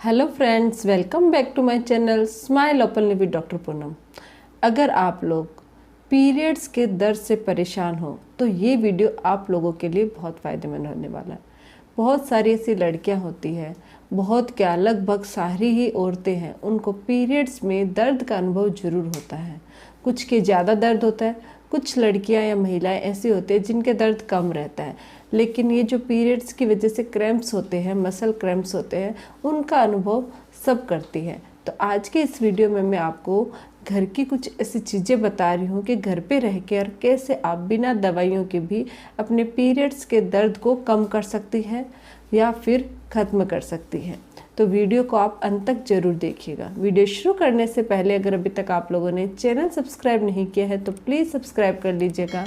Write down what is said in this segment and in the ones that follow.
Hello friends, welcome back to my channel smile openly with doctor Poonam. अगर आप लोग periods के दर्द से परेशान हो तो ये वीडियो आप लोगों के लिए बहुत फ़ायदेमंद होने वाला है। बहुत सारी ऐसी लड़कियां होती हैं, बहुत क्या लगभग सारी ही औरतें हैं, उनको पीरियड्स में दर्द का अनुभव ज़रूर होता है। कुछ के ज़्यादा दर्द होता है, कुछ लड़कियां या महिलाएं ऐसी होती हैं जिनके दर्द कम रहता है। लेकिन ये जो पीरियड्स की वजह से क्रैम्प्स होते हैं, मसल क्रैम्प्स होते हैं, उनका अनुभव सब करती हैं। तो आज के इस वीडियो में मैं आपको घर की कुछ ऐसी चीज़ें बता रही हूँ कि घर पे रह कर कैसे आप बिना दवाइयों के भी अपने पीरियड्स के दर्द को कम कर सकती हैं या फिर ख़त्म कर सकती हैं। तो वीडियो को आप अंत तक ज़रूर देखिएगा। वीडियो शुरू करने से पहले अगर अभी तक आप लोगों ने चैनल सब्सक्राइब नहीं किया है तो प्लीज़ सब्सक्राइब कर लीजिएगा।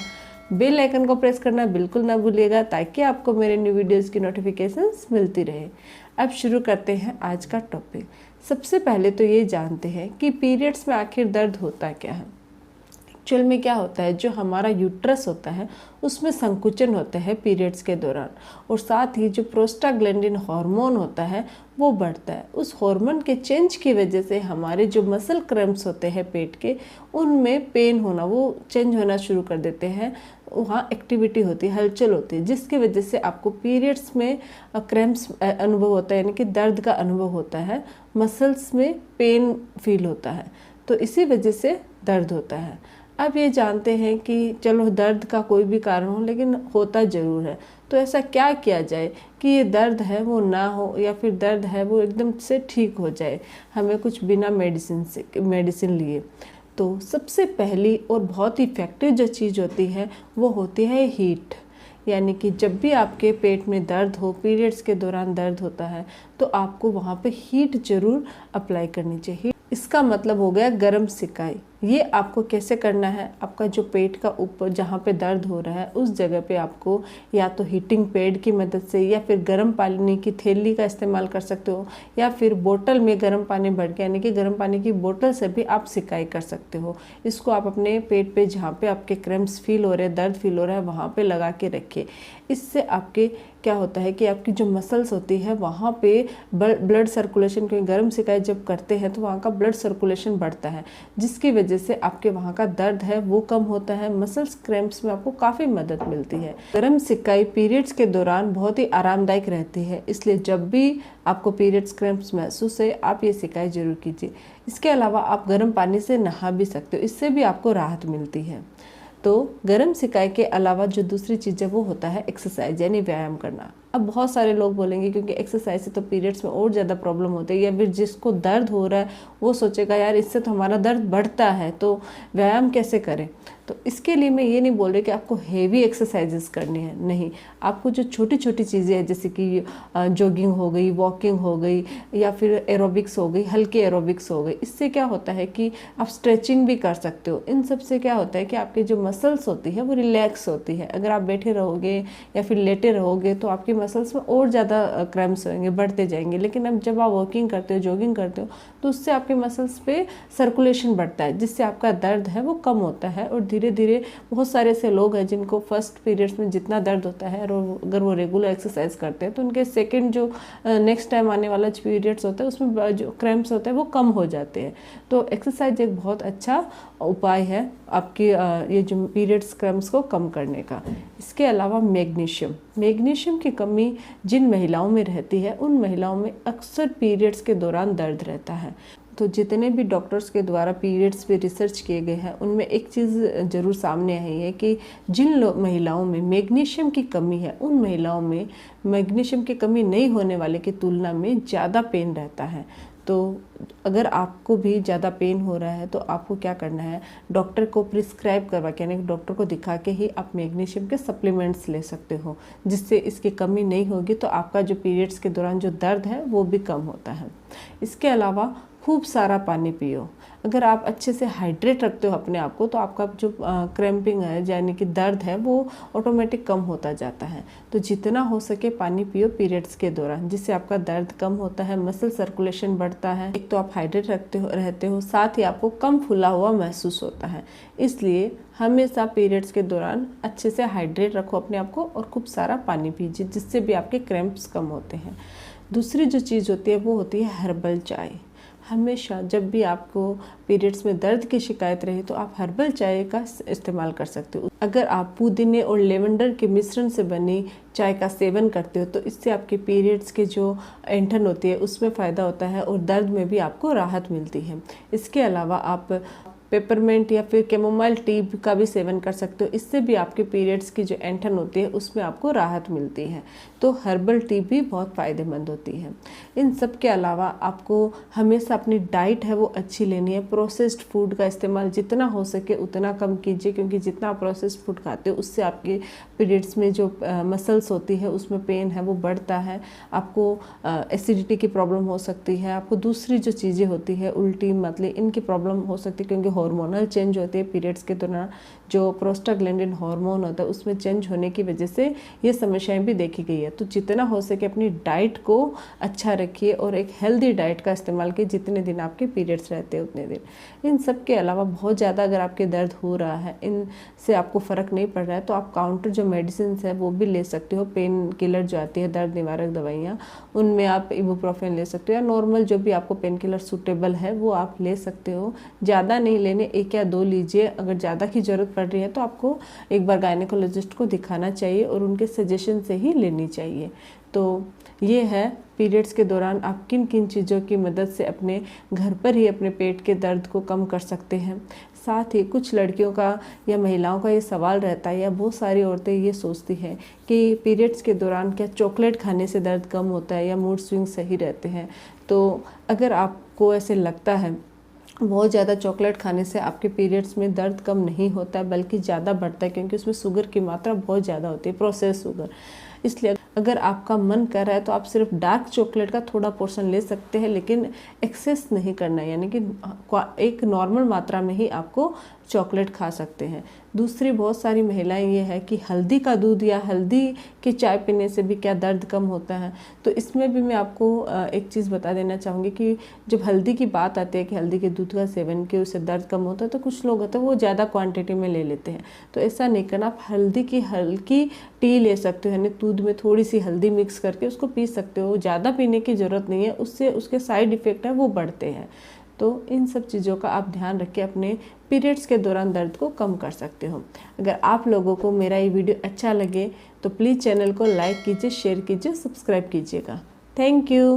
बेल आइकन को प्रेस करना बिल्कुल ना भूलिएगा ताकि आपको मेरे न्यू वीडियोज़ की नोटिफिकेशंस मिलती रहे। अब शुरू करते हैं आज का टॉपिक। सबसे पहले तो ये जानते हैं कि पीरियड्स में आखिर दर्द होता क्या है। एक्चुअल में क्या होता है, जो हमारा यूट्रस होता है उसमें संकुचन होता है पीरियड्स के दौरान, और साथ ही जो प्रोस्टाग्लैंडिन हार्मोन होता है वो बढ़ता है। उस हार्मोन के चेंज की वजह से हमारे जो मसल क्रैम्प्स होते हैं पेट के, उनमें पेन होना, वो चेंज होना शुरू कर देते हैं। वहाँ एक्टिविटी होती है, हलचल होती है, जिसकी वजह से आपको पीरियड्स में क्रैम्प्स अनुभव होता है, यानी कि दर्द का अनुभव होता है, मसल्स में पेन फील होता है। तो इसी वजह से दर्द होता है। अब ये जानते हैं कि चलो दर्द का कोई भी कारण हो लेकिन होता ज़रूर है, तो ऐसा क्या किया जाए कि ये दर्द है वो ना हो या फिर दर्द है वो एकदम से ठीक हो जाए, हमें कुछ बिना मेडिसिन लिए। तो सबसे पहली और बहुत ही इफ़ेक्टिव जो चीज़ होती है वो होती है हीट। यानी कि जब भी आपके पेट में दर्द हो, पीरियड्स के दौरान दर्द होता है, तो आपको वहाँ पे हीट ज़रूर अप्लाई करनी चाहिए। इसका मतलब हो गया गरम सिकाई। ये आपको कैसे करना है, आपका जो पेट का ऊपर जहाँ पे दर्द हो रहा है उस जगह पे आपको या तो हीटिंग पैड की मदद से या फिर गर्म पानी की थैली का इस्तेमाल कर सकते हो, या फिर बोतल में गर्म पानी भर के, यानी कि गर्म पानी की बोतल से भी आप सिकाई कर सकते हो। इसको आप अपने पेट पे जहाँ पे आपके क्रैम्प्स फील हो रहे हैं, दर्द फील हो रहा है, वहाँ पे लगा के रखिए। इससे आपके क्या होता है कि आपकी जो मसल्स होती है वहाँ पे ब्लड सर्कुलेशन, क्योंकि गर्म सिकाई जब करते हैं तो वहाँ का ब्लड सर्कुलेशन बढ़ता है, जिसकी वजह से आपके वहाँ का दर्द है वो कम होता है। मसल्स क्रैम्प्स में आपको काफ़ी मदद मिलती है। गर्म सिकाई पीरियड्स के दौरान बहुत ही आरामदायक रहती है, इसलिए जब भी आपको पीरियड्स क्रैम्प्स महसूस है आप ये सिकाई जरूर कीजिए। इसके अलावा आप गर्म पानी से नहा भी सकते हो, इससे भी आपको राहत मिलती है। तो गर्म सिकाई के अलावा जो दूसरी चीज़ है वो होता है एक्सरसाइज, यानी व्यायाम करना। अब बहुत सारे लोग बोलेंगे क्योंकि एक्सरसाइज से तो पीरियड्स में और ज़्यादा प्रॉब्लम होती है, या फिर जिसको दर्द हो रहा है वो सोचेगा यार इससे तो हमारा दर्द बढ़ता है तो व्यायाम कैसे करें। तो इसके लिए मैं ये नहीं बोल रही कि आपको हेवी एक्सरसाइजेस करनी है, नहीं। आपको जो छोटी छोटी चीज़ें हैं जैसे कि जॉगिंग हो गई, वॉकिंग हो गई, या फिर एरोबिक्स हो गई, हल्की एरोबिक्स हो गई, इससे क्या होता है कि आप स्ट्रेचिंग भी कर सकते हो। इन सब से क्या होता है कि आपकी जो मसल्स होती है वो रिलैक्स होती है। अगर आप बैठे रहोगे या फिर लेटे रहोगे तो आपकी मसल्स में और ज़्यादा क्रैम्प्स होंगे, बढ़ते जाएंगे। लेकिन अब जब आप वॉकिंग करते हो, जॉगिंग करते हो, तो उससे आपके मसल्स पे सर्कुलेशन बढ़ता है, जिससे आपका दर्द है वो कम होता है। और धीरे धीरे बहुत सारे ऐसे लोग हैं जिनको फर्स्ट पीरियड्स में जितना दर्द होता है, और अगर वो रेगुलर एक्सरसाइज करते हैं तो उनके सेकंड जो नेक्स्ट टाइम आने वाला पीरियड्स होता है उसमें जो क्रैम्प्स होते हैं वो कम हो जाते हैं। तो एक्सरसाइज एक बहुत अच्छा उपाय है आपकी ये जो पीरियड्स क्रैम्प्स को कम करने का। इसके अलावा मैग्नीशियम की कमी जिन महिलाओं में रहती है उन महिलाओं में अक्सर पीरियड्स के दौरान दर्द रहता है। तो जितने भी डॉक्टर्स के द्वारा पीरियड्स पे रिसर्च किए गए हैं उनमें एक चीज़ ज़रूर सामने आई है कि जिन महिलाओं में मैग्नीशियम की कमी है, उन महिलाओं में मैग्नीशियम की कमी नहीं होने वाले की तुलना में ज़्यादा पेन रहता है। तो अगर आपको भी ज़्यादा पेन हो रहा है तो आपको क्या करना है, डॉक्टर को प्रिस्क्राइब करवा के, यानी डॉक्टर को दिखा के ही आप मैग्नीशियम के सप्लीमेंट्स ले सकते हो, जिससे इसकी कमी नहीं होगी तो आपका जो पीरियड्स के दौरान जो दर्द है वो भी कम होता है। इसके अलावा खूब सारा पानी पियो। अगर आप अच्छे से हाइड्रेट रखते हो अपने आप को तो आपका जो क्रैम्पिंग है, यानी कि दर्द है, वो ऑटोमेटिक कम होता जाता है। तो जितना हो सके पानी पियो पीरियड्स के दौरान, जिससे आपका दर्द कम होता है, मसल सर्कुलेशन बढ़ता है। एक तो आप हाइड्रेट रहते हो, साथ ही आपको कम फुला हुआ महसूस होता है। इसलिए हमेशा पीरियड्स के दौरान अच्छे से हाइड्रेट रखो अपने आप को और खूब सारा पानी पीजिए, जिससे भी आपके क्रैम्प्स कम होते हैं। दूसरी जो चीज़ होती है वो होती है हर्बल चाय। हमेशा जब भी आपको पीरियड्स में दर्द की शिकायत रहे तो आप हर्बल चाय का इस्तेमाल कर सकते हो। अगर आप पुदीने और लेवेंडर के मिश्रण से बनी चाय का सेवन करते हो तो इससे आपके पीरियड्स के जो ऐंठन होती है उसमें फ़ायदा होता है और दर्द में भी आपको राहत मिलती है। इसके अलावा आप पेपरमेंट या फिर कैमोमाइल टी का भी सेवन कर सकते हो। इससे भी आपके पीरियड्स की जो ऐंठन होती है उसमें आपको राहत मिलती है। तो हर्बल टी भी बहुत फ़ायदेमंद होती है। इन सब के अलावा आपको हमेशा अपनी डाइट है वो अच्छी लेनी है। प्रोसेस्ड फूड का इस्तेमाल जितना हो सके उतना कम कीजिए, क्योंकि जितना आप प्रोसेस्ड फूड खाते हो उससे आपके पीरियड्स में जो मसल्स होती है उसमें पेन है वो बढ़ता है। आपको एसिडिटी की प्रॉब्लम हो सकती है। आपको दूसरी जो चीज़ें होती है उल्टी मतली इनकी प्रॉब्लम हो सकती है, क्योंकि हार्मोनल चेंज होते हैं पीरियड्स के दौरान। जो प्रोस्टाग्लैंडिन हार्मोन होता है उसमें चेंज होने की वजह से ये समस्याएं भी देखी गई है। तो जितना हो सके अपनी डाइट को अच्छा रखिए और एक हेल्दी डाइट का इस्तेमाल कीजिए। जितने दिन आपके पीरियड्स रहते हैं उतने दिन। इन सब के अलावा बहुत ज़्यादा अगर आपके दर्द हो रहा है, इनसे आपको फ़र्क नहीं पड़ रहा है, तो आप काउंटर जो मेडिसिन है वो भी ले सकते हो। पेन किलर जो आती है, दर्द निवारक दवाइयाँ, उनमें आप इबुप्रोफेन ले सकते हो, या नॉर्मल जो भी आपको पेन किलर सूटेबल है वो आप ले सकते हो। ज़्यादा नहीं लेने, 1 या 2 लीजिए। अगर ज़्यादा की ज़रूरत पड़ रही है तो आपको एक बार गायनेकोलॉजिस्ट को दिखाना चाहिए और उनके सजेशन से ही लेनी चाहिए। तो ये है पीरियड्स के दौरान आप किन किन चीज़ों की मदद से अपने घर पर ही अपने पेट के दर्द को कम कर सकते हैं। साथ ही कुछ लड़कियों का या महिलाओं का ये सवाल रहता है, या बहुत सारी औरतें ये सोचती हैं कि पीरियड्स के दौरान क्या चॉकलेट खाने से दर्द कम होता है या मूड स्विंग सही रहते हैं। तो अगर आपको ऐसे लगता है बहुत ज़्यादा चॉकलेट खाने से आपके पीरियड्स में दर्द कम नहीं होता है बल्कि ज़्यादा बढ़ता है, क्योंकि उसमें शुगर की मात्रा बहुत ज़्यादा होती है, प्रोसेस शुगर। इसलिए अगर आपका मन कर रहा है तो आप सिर्फ डार्क चॉकलेट का थोड़ा पोर्शन ले सकते हैं, लेकिन एक्सेस नहीं करना है, यानी कि एक नॉर्मल मात्रा में ही आपको चॉकलेट खा सकते हैं। दूसरी बहुत सारी महिलाएं ये है कि हल्दी का दूध या हल्दी की चाय पीने से भी क्या दर्द कम होता है। तो इसमें भी मैं आपको एक चीज़ बता देना चाहूँगी कि जब हल्दी की बात आती है कि हल्दी के दूध का सेवन के उससे दर्द कम होता है, तो कुछ लोग होते हैं वो ज़्यादा क्वांटिटी में ले लेते हैं। तो ऐसा नहीं करना। आप हल्दी की हल्की टी ले सकते हो, यानी दूध में थोड़ी सी हल्दी मिक्स करके उसको पी सकते हो। ज़्यादा पीने की ज़रूरत नहीं है, उससे उसके साइड इफ़ेक्ट है वो बढ़ते हैं। तो इन सब चीज़ों का आप ध्यान रख के अपने पीरियड्स के दौरान दर्द को कम कर सकते हो। अगर आप लोगों को मेरा ये वीडियो अच्छा लगे तो प्लीज़ चैनल को लाइक कीजिए, शेयर कीजिए, सब्सक्राइब कीजिएगा। Thank you.